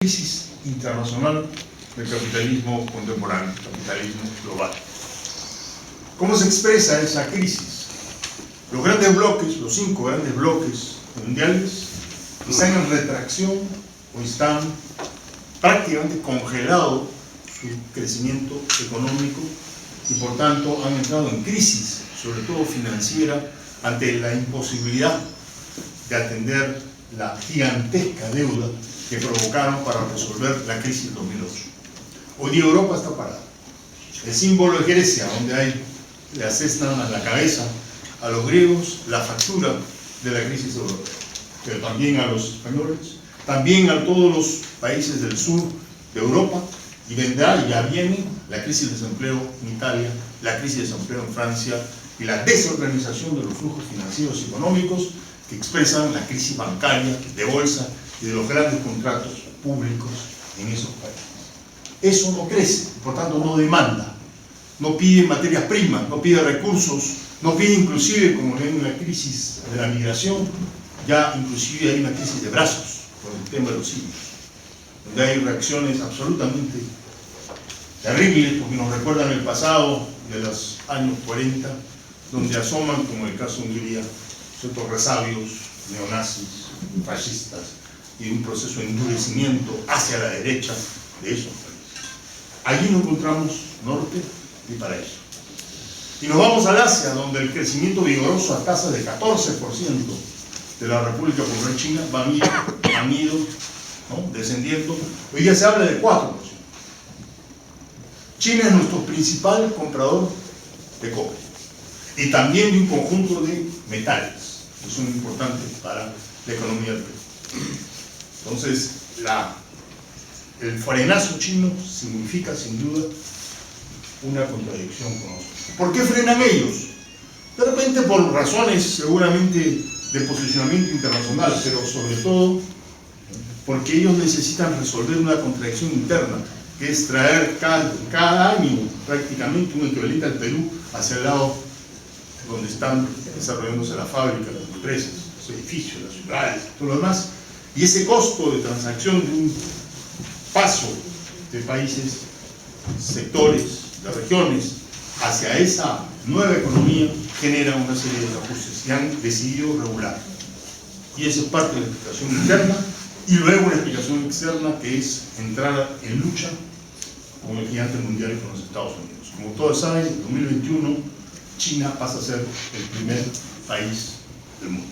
crisis internacional del capitalismo contemporáneo, capitalismo global. ¿Cómo se expresa esa crisis? Los grandes bloques, los 5 grandes bloques mundiales, están en retracción o están prácticamente congelados su crecimiento económico y por tanto han entrado en crisis, sobre todo financiera, ante la imposibilidad de atender la gigantesca deuda que provocaron para resolver la crisis del 2008. Hoy día Europa está parada. El símbolo es Grecia, donde le asestan a la cabeza a los griegos la factura de la crisis europea, pero también a los españoles, también a todos los países del sur de Europa, y vendrá, ya viene, la crisis de desempleo en Italia, la crisis de desempleo en Francia y la desorganización de los flujos financieros y económicos que expresan la crisis bancaria, de bolsa y de los grandes contratos públicos en esos países. Eso no crece, por tanto no demanda, no pide materias primas, no pide recursos, no pide inclusive, como ven en la crisis de la migración, ya inclusive hay una crisis de brazos por el tema de los sirios, donde hay reacciones absolutamente terribles porque nos recuerdan el pasado de los años 40, donde asoman, como el caso de Hungría, ciertos resabios neonazis, fascistas y un proceso de endurecimiento hacia la derecha de esos países. Allí nos encontramos norte y paraíso. Y nos vamos al Asia, donde el crecimiento vigoroso a tasa de 14% de la República Popular China han ido, ¿no?, descendiendo. Hoy día se habla de 4%. China es nuestro principal comprador de cobre y también de un conjunto de metales que son importantes para la economía del Perú. Entonces, el frenazo chino significa sin duda una contradicción con nosotros. ¿Por qué frenan ellos? De repente por razones seguramente de posicionamiento internacional, pero sobre todo porque ellos necesitan resolver una contradicción interna, que es traer cada año prácticamente un equivalente al Perú hacia el lado donde están desarrollándose las fábricas, las empresas, los edificios, las ciudades, todo lo demás. Y ese costo de transacción de un paso de países, sectores, de regiones, hacia esa nueva economía genera una serie de ajustes y han decidido regular. Y esa es parte de la explicación interna. Y luego una explicación externa, que es entrar en lucha con el gigante mundial y con los Estados Unidos. Como todos saben, en 2021 China pasa a ser el primer país del mundo.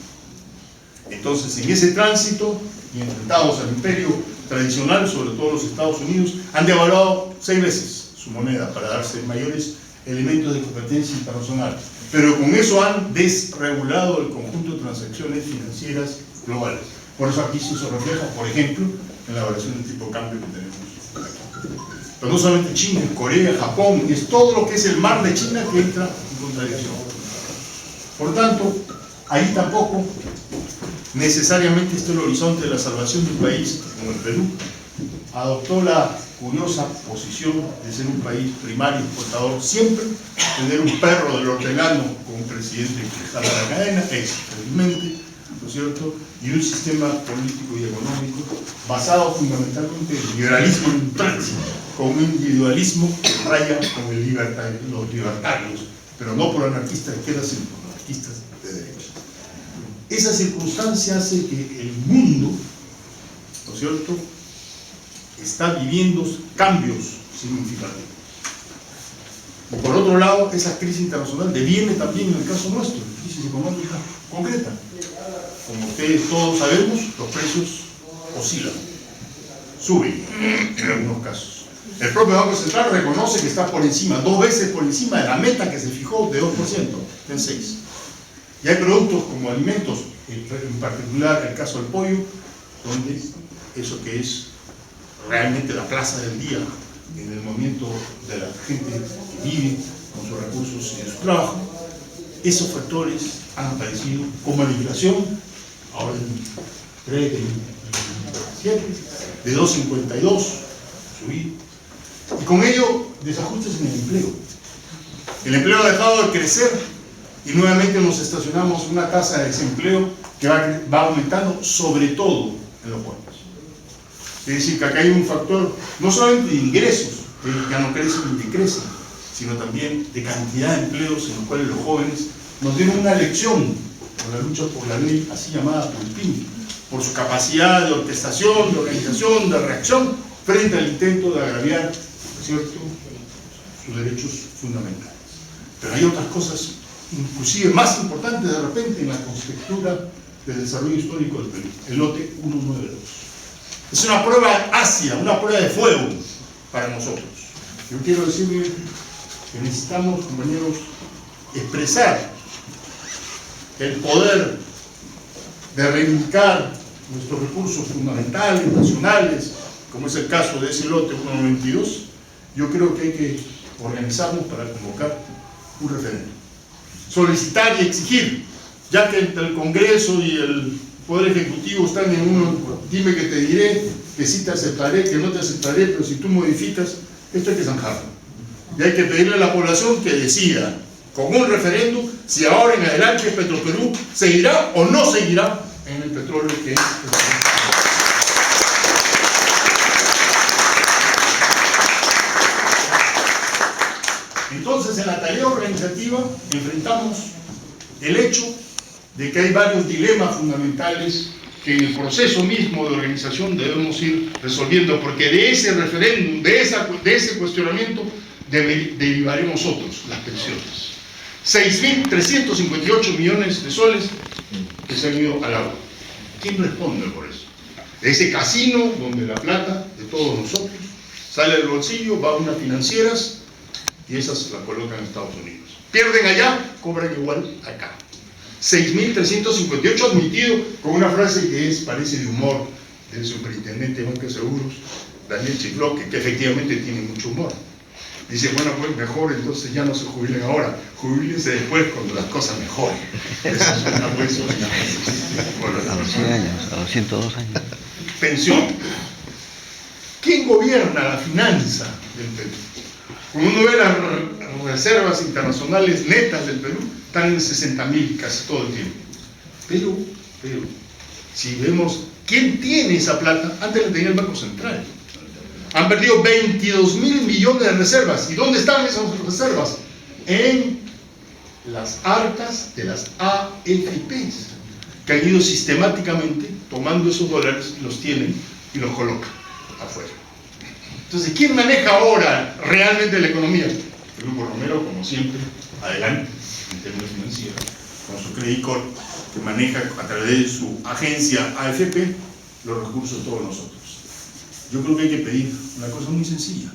Entonces, en ese tránsito, y enfrentados al imperio tradicional, sobre todo los Estados Unidos, han devaluado 6 veces su moneda para darse mayores elementos de competencia internacional. Pero con eso han desregulado el conjunto de transacciones financieras globales. Por eso aquí se refleja, por ejemplo, en la variación del tipo de cambio que tenemos aquí. Pero no solamente China, Corea, Japón, es todo lo que es el mar de China que entra en contradicción. Por tanto, ahí tampoco necesariamente está el horizonte de la salvación de un país como el Perú. Adoptó la curiosa posición de ser un país primario exportador siempre, tener un perro del hortelano como un presidente que jala la cadena, felizmente, ¿no es cierto?, y un sistema político y económico basado fundamentalmente en el liberalismo intransigo, con un individualismo que raya con los libertarios, pero no por anarquistas de izquierda, sino por anarquistas de derecha. Esa circunstancia hace que el mundo, ¿no es cierto?, está viviendo cambios significativos. Y por otro lado, esa crisis internacional deviene también en el caso nuestro, crisis económica concreta. Como ustedes todos sabemos, los precios oscilan, suben en algunos casos. El propio Banco Central reconoce que está por encima, 2 veces por encima de la meta que se fijó de 2%, en 6%. Y hay productos como alimentos, en particular el caso del pollo, donde eso que es realmente la plaza del día en el momento de la gente que vive con sus recursos y de su trabajo, esos factores han aparecido como la inflación, ahora en 3,7, de 2,52, subir, y con ello desajustes en el empleo. El empleo ha dejado de crecer y nuevamente nos estacionamos en una tasa de desempleo que va aumentando, sobre todo en los jóvenes. Es decir, que acá hay un factor no solamente de ingresos, que ya no crecen ni decrecen, sino también de cantidad de empleos en los cuales los jóvenes nos dieron una lección por la lucha por la ley así llamada Pulpín, por su capacidad de orquestación, de organización, de reacción frente al intento de agraviar, ¿cierto?, sus derechos fundamentales. Pero hay otras cosas, inclusive más importantes de repente en la conjetura del desarrollo histórico del Perú, el lote 192. Es una prueba ácida, una prueba de fuego para nosotros. Yo quiero decirle que necesitamos, compañeros, expresar el poder de reivindicar nuestros recursos fundamentales, nacionales, como es el caso de ese lote 192. Yo creo que hay que organizarnos para convocar un referéndum, solicitar y exigir, ya que entre el Congreso y el Poder Ejecutivo están en uno, dime que te diré, que sí te aceptaré, que no te aceptaré, pero si tú modificas, esto hay que zanjarlo. Y hay que pedirle a la población que decida, con un referéndum, si ahora en adelante Petroperú seguirá o no seguirá en el petróleo que es el... Entonces, en la tarea organizativa enfrentamos el hecho de que hay varios dilemas fundamentales que en el proceso mismo de organización debemos ir resolviendo, porque de ese referéndum, de ese cuestionamiento, derivaremos otros, las pensiones. 6.358 millones de soles que se han ido al agua. ¿Quién responde por eso? Ese casino donde la plata de todos nosotros sale del bolsillo, va a unas financieras, y esas la colocan en Estados Unidos. Pierden allá, cobran igual acá. 6.358 admitido con una frase que parece de humor del superintendente de Banca de Seguros, Daniel Chifloque, que efectivamente tiene mucho humor. Dice, bueno, pues mejor, entonces ya no se jubilen ahora, jubílense después cuando las cosas mejoren. Eso es una buena a los 100 años, a los 102 años. Pensión. ¿Quién gobierna la finanza del Perú? Cuando uno ve las reservas internacionales netas del Perú, están en 60.000 casi todo el tiempo. Pero, si vemos quién tiene esa plata, antes la tenía el Banco Central. Han perdido 22.000 millones de reservas. ¿Y dónde están esas reservas? En las arcas de las AFPs, que han ido sistemáticamente tomando esos dólares, los tienen y los colocan afuera. Entonces, ¿quién maneja ahora realmente la economía? El Grupo Romero, como siempre, adelante, en términos financieros, con su Credit Corp, que maneja a través de su agencia AFP los recursos de todos nosotros. Yo creo que hay que pedir una cosa muy sencilla,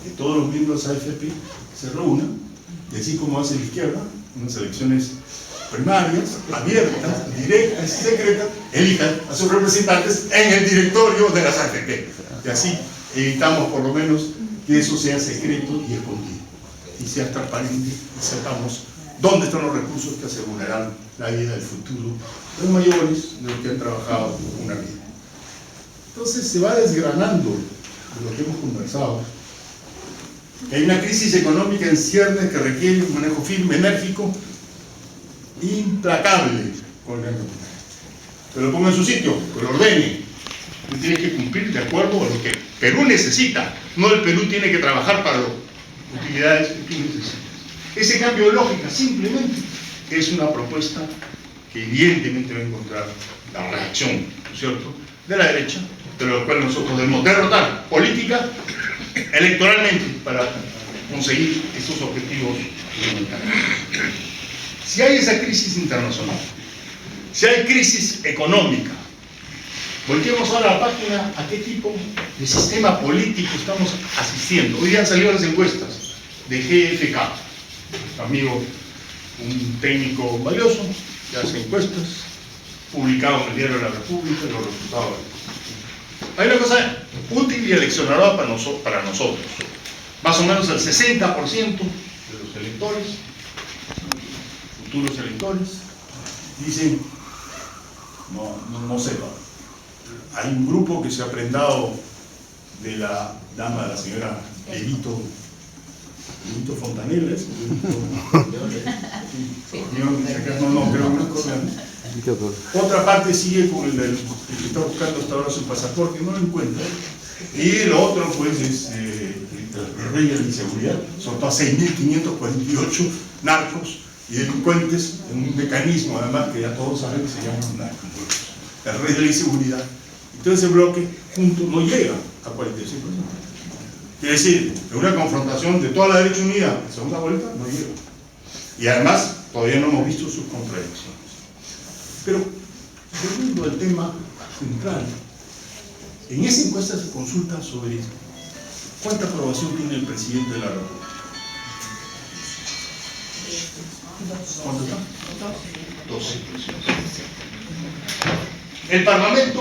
que todos los miembros de AFP se reúnan, y así como hace la izquierda, unas elecciones primarias, abiertas, directas, secretas, elijan a sus representantes en el directorio de las AFP. Y así evitamos por lo menos que eso sea secreto y escondido, y sea transparente, y sepamos dónde están los recursos que asegurarán la vida del futuro de los mayores, de los que han trabajado una vida. Entonces se va desgranando de lo que hemos conversado. Hay una crisis económica en ciernes que requiere un manejo firme, enérgico, implacable con el Banco Central. Que lo ponga en su sitio, que lo ordene. Él tiene que cumplir de acuerdo a lo que Perú necesita, no el Perú tiene que trabajar para las utilidades que tú necesitas. Ese cambio de lógica simplemente es una propuesta que evidentemente va a encontrar la reacción, ¿no es cierto?, de la derecha, de lo cual nosotros debemos derrotar política, electoralmente, para conseguir esos objetivos fundamentales. Si hay esa crisis internacional, si hay crisis económica, volteemos ahora a la página a qué tipo de sistema político estamos asistiendo. Hoy día han salido las encuestas de GFK, amigo, un técnico valioso que hace encuestas, publicado en el diario de la República, los resultados. Hay una cosa útil y aleccionadora para nosotros. Más o menos el 60% de los electores, futuros electores, dicen, no sepa. Hay un grupo que se ha prendado de la dama, la señora Evito Fontanella, no, creo una cosa, Otra parte sigue con el que está buscando hasta ahora su pasaporte, no lo encuentra. Y lo otro, pues, es el rey de la inseguridad, soltó a 6.548 narcos y delincuentes en un mecanismo, además, que ya todos saben que se llama narcos. El rey de la inseguridad. Entonces ese bloque junto no llega a 45%. Quiere decir, en una confrontación de toda la derecha unida en segunda vuelta, no llega. Y además, todavía no hemos visto sus contradicciones. Pero, volviendo al tema central, en esa encuesta se consulta sobre cuánta aprobación tiene el presidente de la República. ¿Cuánto está? 12. El Parlamento,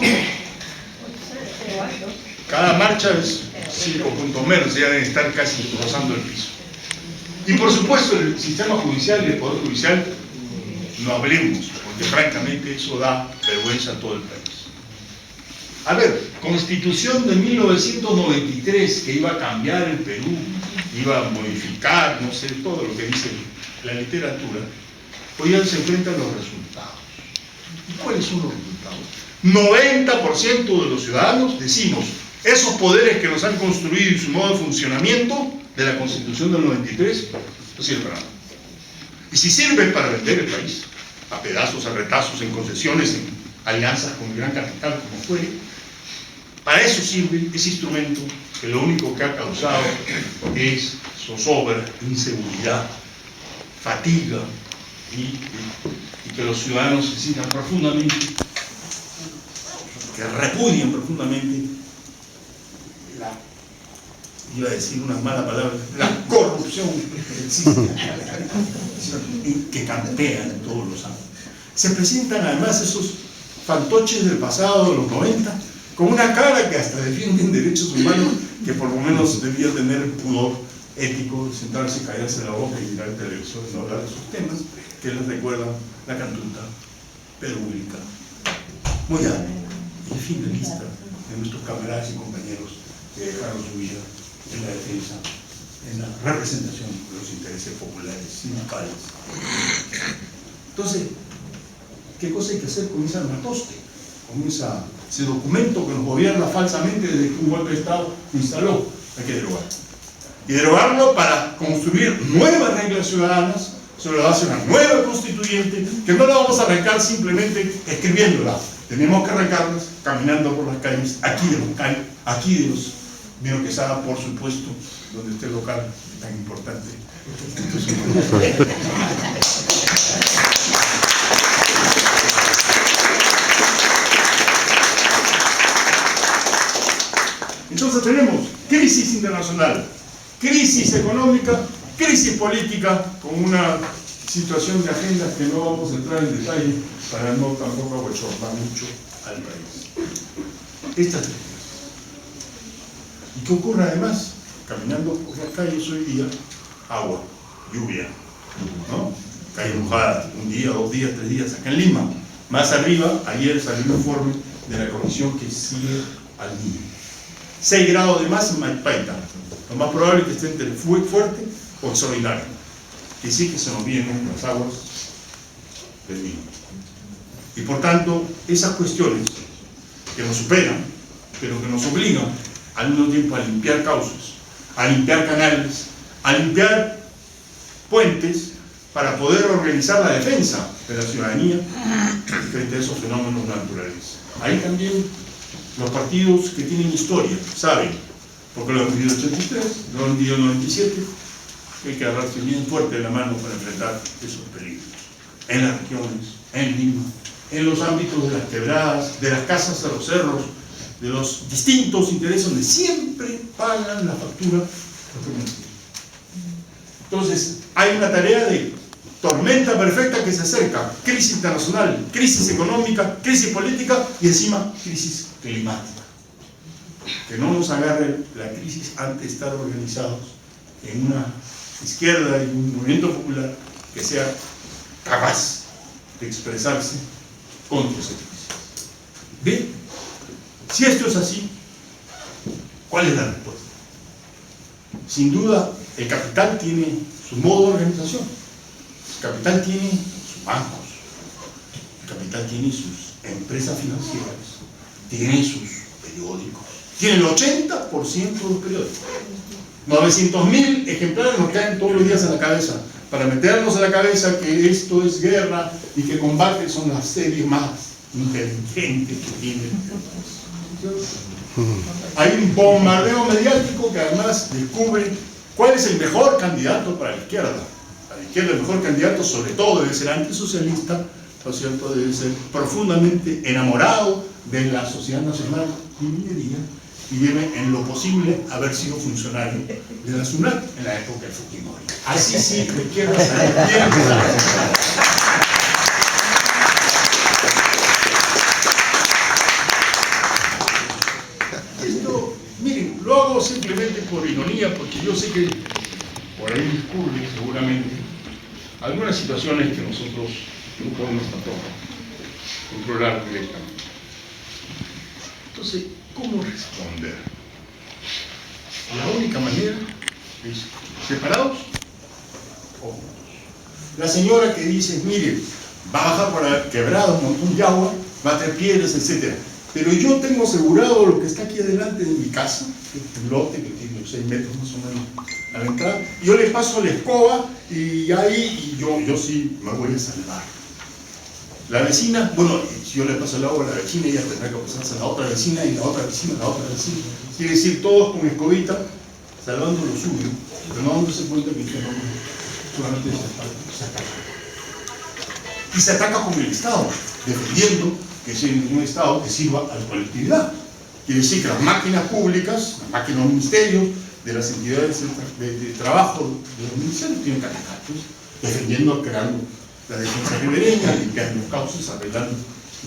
cada marcha es 5 puntos menos, ya deben estar casi rozando el piso. Y por supuesto el sistema judicial y el Poder Judicial, no hablemos, porque francamente eso da vergüenza a todo el país. A ver, Constitución de 1993 que iba a cambiar el Perú, iba a modificar, no sé, todo lo que dice la literatura, hoy ya se enfrentan los resultados. ¿Y cuáles son los resultados? 90% de los ciudadanos decimos, esos poderes que nos han construido y su modo de funcionamiento de la Constitución del 93 no sirven para nada. Y si sirven para vender el país, a pedazos, a retazos, en concesiones, en alianzas con el gran capital, como fue, para eso sirve ese instrumento que lo único que ha causado es zozobra, inseguridad, fatiga y que los ciudadanos se sientan profundamente, que repudien profundamente iba a decir una mala palabra, la corrupción que existe, que campea en todos los ámbitos. Se presentan además esos fantoches del pasado de los 90 con una cara que hasta defienden derechos humanos, que por lo menos debía tener el pudor ético de sentarse, callarse la boca y mirar el televisor y no hablar de esos temas, que les recuerdan la cantuta perública, muy hábil y finalista de nuestros camaradas y compañeros que dejaron su vida en la defensa, en la representación de los intereses populares, sindicales. Entonces, ¿qué cosa hay que hacer con ese armatoste? Con ese documento que nos gobierna falsamente desde que un golpe de Estado lo instaló? Hay que derogarlo. Y derogarlo para construir nuevas reglas ciudadanas sobre la base de una nueva constituyente, que no la vamos a arrancar simplemente escribiéndola. Tenemos que arrancarlas caminando por las calles, aquí de los Miro Quesada, por supuesto, donde esté el local tan importante. Entonces tenemos crisis internacional, crisis económica, crisis política, con una situación de agenda que no vamos a entrar en detalle para no tampoco abochornar mucho al país. Estas tres. ¿Y qué ocurre además? Caminando por las calles hoy día, agua, lluvia, ¿no? Calle mojada, un día, 2 días, 3 días, acá en Lima. Más arriba, ayer salió un informe de la comisión que sigue al niño. 6 grados de más en Maipaita. Lo más probable es que esté entre fuerte o extraordinario. Que sí que se nos vienen las aguas del Nilo. Y por tanto, esas cuestiones que nos superan, pero que nos obligan al mismo tiempo a limpiar causas, a limpiar canales, a limpiar puentes para poder organizar la defensa de la ciudadanía frente a esos fenómenos naturales. Ahí también los partidos que tienen historia saben, porque lo han vivido en el 83, lo han vivido en el 97, que hay que agarrarse bien fuerte de la mano para enfrentar esos peligros. En las regiones, en Lima, en los ámbitos de las quebradas, de las casas a los cerros, de los distintos intereses donde siempre pagan la factura los financieros. Entonces, hay una tarea de tormenta perfecta que se acerca, crisis internacional, crisis económica, crisis política y encima crisis climática. Que no nos agarre la crisis antes de estar organizados en una izquierda y un movimiento popular que sea capaz de expresarse contra esa crisis. Bien. Si esto es así, ¿cuál es la respuesta? Sin duda, el capital tiene su modo de organización. El capital tiene sus bancos. El capital tiene sus empresas financieras, tiene sus periódicos, tiene el 80% de los periódicos. 900.000 ejemplares nos caen todos los días en la cabeza, para meternos en la cabeza que esto es guerra y que combate son las series más inteligentes que tiene el país. Hay un bombardeo mediático que además descubre cuál es el mejor candidato para la izquierda. Para la izquierda el mejor candidato sobre todo debe ser antisocialista, ¿no es cierto? Debe ser profundamente enamorado de la sociedad nacional y minería, y debe en lo posible haber sido funcionario de la SUNAT en la época de Fujimori. Así sí, la izquierda sale bien. Esto, miren, lo hago simplemente por ironía, porque yo sé que por ahí discurre seguramente algunas situaciones que nosotros no podemos tampoco controlar directamente. Entonces, ¿cómo responder? La única manera es separados o juntos. La señora que dice, mire, va a bajar por la quebrada un montón de agua, va a tener piedras, etc. Pero yo tengo asegurado lo que está aquí adelante de mi casa, que es un lote que tiene 6 metros más o menos a la entrada, y yo le paso la escoba y ahí yo sí me voy a salvar. La vecina, bueno, si yo le paso el agua a la vecina, ella tendrá que pasarse a la otra vecina y la otra vecina, la otra vecina. Quiere decir, todos con escobita, salvando lo suyo, pero no dándose cuenta que usted no solamente se ataca. Y se ataca con el Estado, defendiendo que sea un Estado que sirva a la colectividad. Quiere decir que las máquinas públicas, las máquinas de los ministerios, de las entidades de trabajo de los ministerios, tienen que atacar, pues, defendiendo, creando la defensa ribereña, limpiando los cauces, arreglando,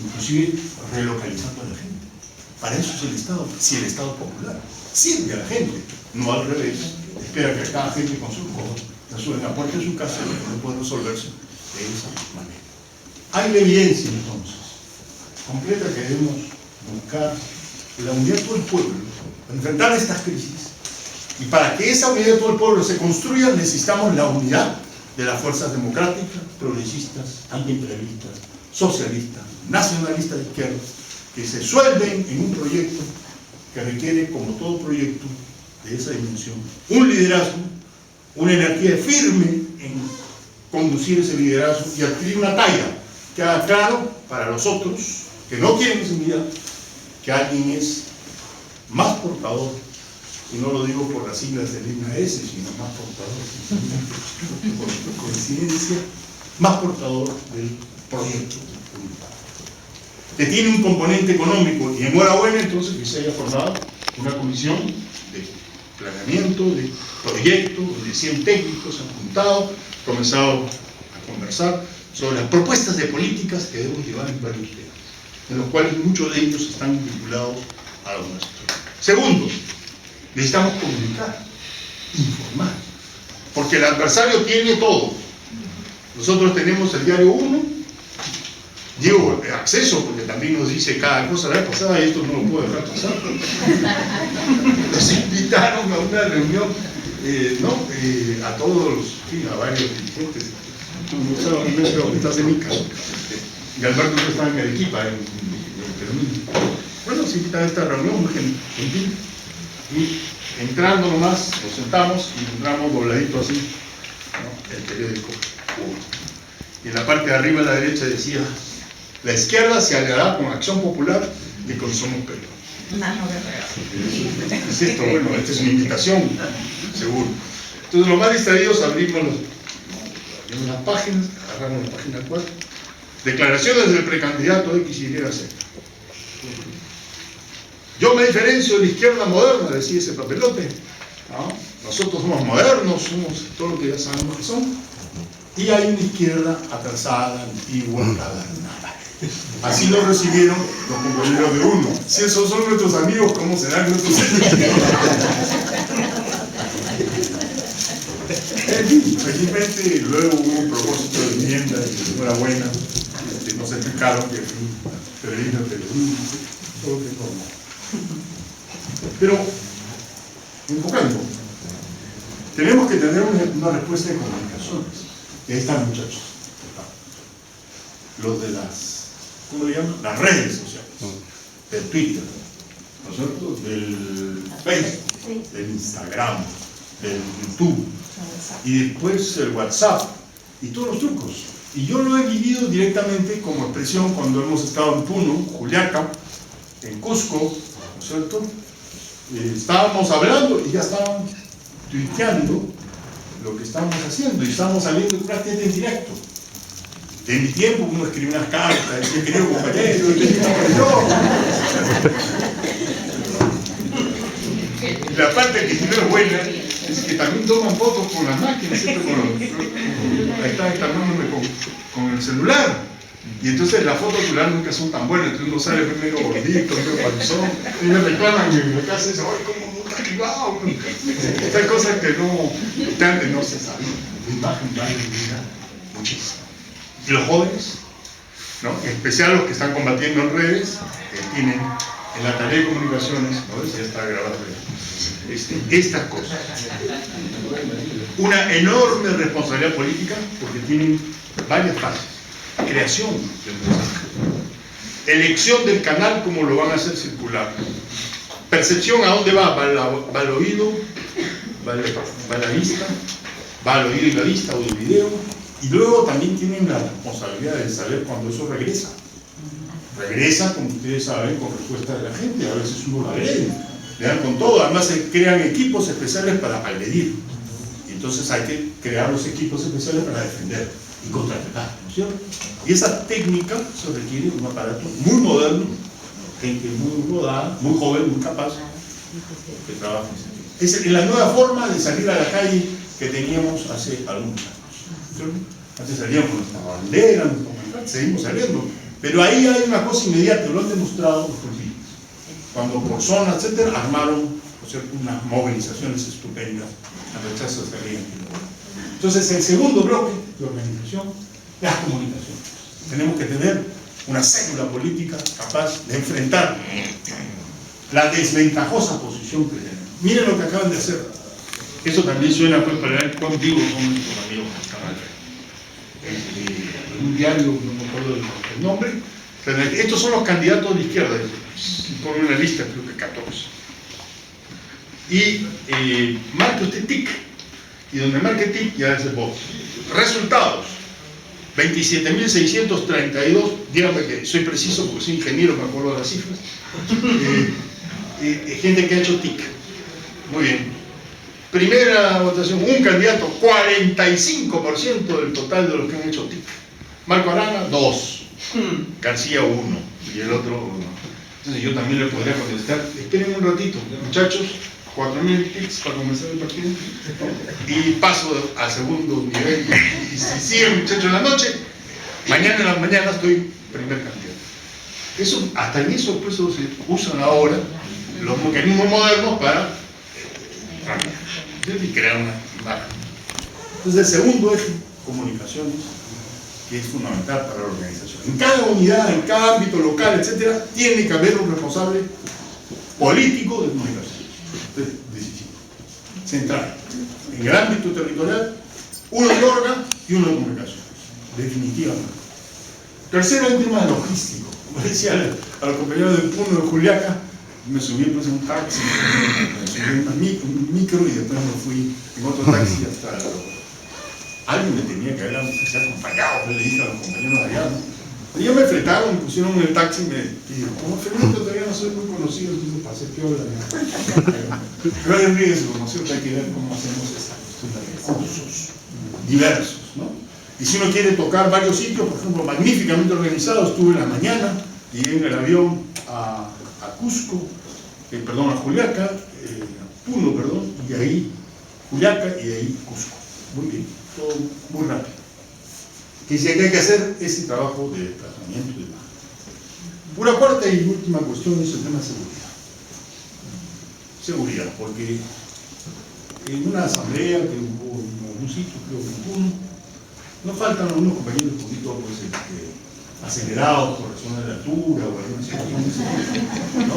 inclusive relocalizando a la gente. Para eso es el Estado, si el Estado es popular, sirve a la gente, no al revés, espera que cada gente con sus cosas la suba en la puerta de su casa y no puede resolverse de esa manera. Hay la evidencia entonces completa que debemos buscar la unidad de todo el pueblo para enfrentar estas crisis, y para que esa unidad de todo el pueblo se construya necesitamos la unidad de las fuerzas democráticas, progresistas, antiimperialistas, socialistas, nacionalistas de izquierda, que se suelden en un proyecto que requiere, como todo proyecto de esa dimensión, un liderazgo, una energía firme en conducir ese liderazgo y adquirir una talla que haga claro para los otros que no quieren esa unidad que alguien es más portador, y no lo digo por las siglas del INAS, sino más portador, por coincidencia, más portador del proyecto unitario, que tiene un componente económico, y enhorabuena entonces que se haya formado una comisión de planeamiento, de proyecto, donde 100 técnicos han juntado, comenzado a conversar sobre las propuestas de políticas que debemos llevar en varios temas, en los cuales muchos de ellos están vinculados a la nuestra. Segundo, necesitamos comunicar, informar, porque el adversario tiene todo. Nosotros tenemos el diario 1, digo acceso porque también nos dice cada cosa. La vez pasada esto no lo puedo dejar pasar. Nos invitaron a una reunión, a todos los, a varios dirigentes. Tú sabes, creo que estás en Ica, y Alberto no estaba en Arequipa, en Perú. Bueno, nos invitan a esta reunión muy gentil, y entrando nomás nos sentamos y encontramos dobladito así, ¿no?, el periódico. Y en la parte de arriba a la derecha decía: la izquierda se aliará con Acción Popular y con Somos Perú. Es esto, bueno, esta es una invitación, seguro. Entonces, los más distraídos abrimos las páginas, agarramos la página 4, declaraciones del precandidato X, Y, Z. Yo me diferencio de la izquierda moderna, decía ese papelote, ¿no? Nosotros somos modernos, somos todo lo que ya sabemos que son, y hay una izquierda atrasada, antigua, cadernada. Así nos recibieron los compañeros de uno. Si esos son nuestros amigos, ¿cómo serán nuestros enemigos? Felizmente luego hubo un propósito de enmienda y enhorabuena, nos explicaron que periodismo, todo lo que es normal. Pero, enfocando, tenemos que tener una respuesta de comunicaciones. Y ahí están, muchachos, los de las ¿cómo le llaman? Las redes sociales, del Twitter, ¿no es cierto? Del Facebook, del Instagram, del YouTube, y después el WhatsApp, y todos los trucos. Y yo lo he vivido directamente como expresión cuando hemos estado en Puno, Juliaca, en Cusco, ¿no es cierto? Estábamos hablando y ya estaban tuiteando lo que estábamos haciendo, y estábamos saliendo prácticamente en directo. De mi tiempo uno escribía unas cartas, decía, querido compañero, la parte que no es buena es que también toman fotos con las máquinas, siempre ahí está externándome con el celular. Y entonces las fotos del celular nunca son tan buenas, entonces uno sale medio gordito, medio panzón, y me reclaman en la casa y dicen, ¡ay, cómo no está activado! Estas cosas que antes no se sabían. La imagen vale muchísimo. Y los jóvenes, ¿no? En especial los que están combatiendo en redes, tienen en la tarea de comunicaciones, ¿no? Ya está grabado estas cosas. Una enorme responsabilidad política, porque tienen varias fases. Creación del mensaje, elección del canal, como lo van a hacer circular, percepción a dónde va al oído, va a la vista, va al oído y la vista, o el video, y luego también tienen la responsabilidad de saber cuándo eso regresa, como ustedes saben, con respuesta de la gente. A veces uno la ve, le dan con todo, además se crean equipos especiales para agredir, y entonces hay que crear los equipos especiales para defender y contraatacar, ¿no es cierto? Y esa técnica se requiere un aparato muy moderno, gente muy rodada, muy joven, muy capaz, que trabaja en ese tipo. Es la nueva forma de salir a la calle que teníamos hace algunos años, ¿cierto? Antes salíamos con nuestra bandera, seguimos saliendo, pero ahí hay una cosa inmediata, lo han demostrado los políticos. Cuando por zona, etcétera, armaron, ¿no es cierto?, unas movilizaciones estupendas al rechazo de esta ley. Entonces, el segundo bloque de organización, las comunicaciones. Tenemos que tener una célula política capaz de enfrentar la desventajosa posición que tenemos. Miren lo que acaban de hacer. Eso también suena pues para ver contigo con nuestros amigos en un diario, no me acuerdo del nombre. Estos son los candidatos de izquierda, ponen una lista, creo que 14. Y marque usted tic. Y donde marque tic ya es el voto. Resultados: 27.632, dígame que soy preciso porque soy ingeniero, me acuerdo de las cifras. Gente que ha hecho tic. Muy bien. Primera votación, un candidato, 45% del total de los que han hecho tic. Marco Arana, 2. García, 1. Y el otro, 1. Entonces yo también le podría contestar, esperen un ratito, muchachos, 4.000 tics para comenzar el partido, y paso al segundo nivel. Y si siguen, muchachos, en la noche, mañana en la mañana estoy primer candidato. Eso, hasta en eso pues, se usan ahora los mecanismos modernos para y crear una imagen. Entonces, el segundo eje, comunicaciones, que es fundamental para la organización. En cada unidad, en cada ámbito local, etcétera, tiene que haber un responsable político de comunicación. Decisivo. Central. En el ámbito territorial, uno de órgano y uno de comunicaciones. Definitivamente. Tercero, el tema logístico. Como decía a los compañeros del Puno de Juliaca, me subí pues en un taxi, me subí en un micro y después me fui en otro taxi hasta el aeropuerto. Alguien me tenía que haber acompañado, pues le dije a los compañeros de allá, ¿no? Ellos me enfrentaron, me pusieron en el taxi y me dijeron, como Fernando todavía no soy muy conocido, entonces pasé piola. Pero hay riesgo, ¿no es cierto? Hay que ver cómo hacemos esta cuestión de recursos diversos, ¿no? Y si uno quiere tocar varios sitios, por ejemplo, magníficamente organizados, estuve en la mañana, llegué en el avión a Cusco, a Juliaca, a Puno, perdón, y de ahí Juliaca y de ahí Cusco. Muy bien, todo muy rápido. Que si hay que hacer ese trabajo de desplazamiento y demás. Una cuarta y última cuestión es el tema de seguridad. Seguridad, porque en una asamblea que hubo en un sitio, creo que en Puno, no faltan algunos compañeros un poquito pues, acelerados por razones de altura o algunas situaciones, ¿no?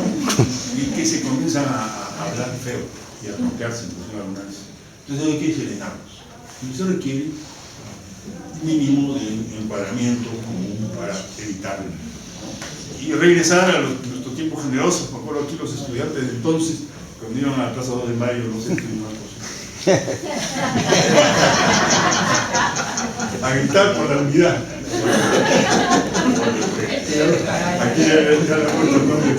Y que se comienzan a hablar feo y a tocarse incluso algunas veces. Entonces hay que serenarlos. Y eso requiere un mínimo de encuadramiento común para evitar y regresar a nuestros tiempos generosos. Me acuerdo aquí los estudiantes de entonces, cuando iban a la Plaza 2 de Mayo, no sé, a gritar por la unidad. Aquí ya la he puesto el nombre,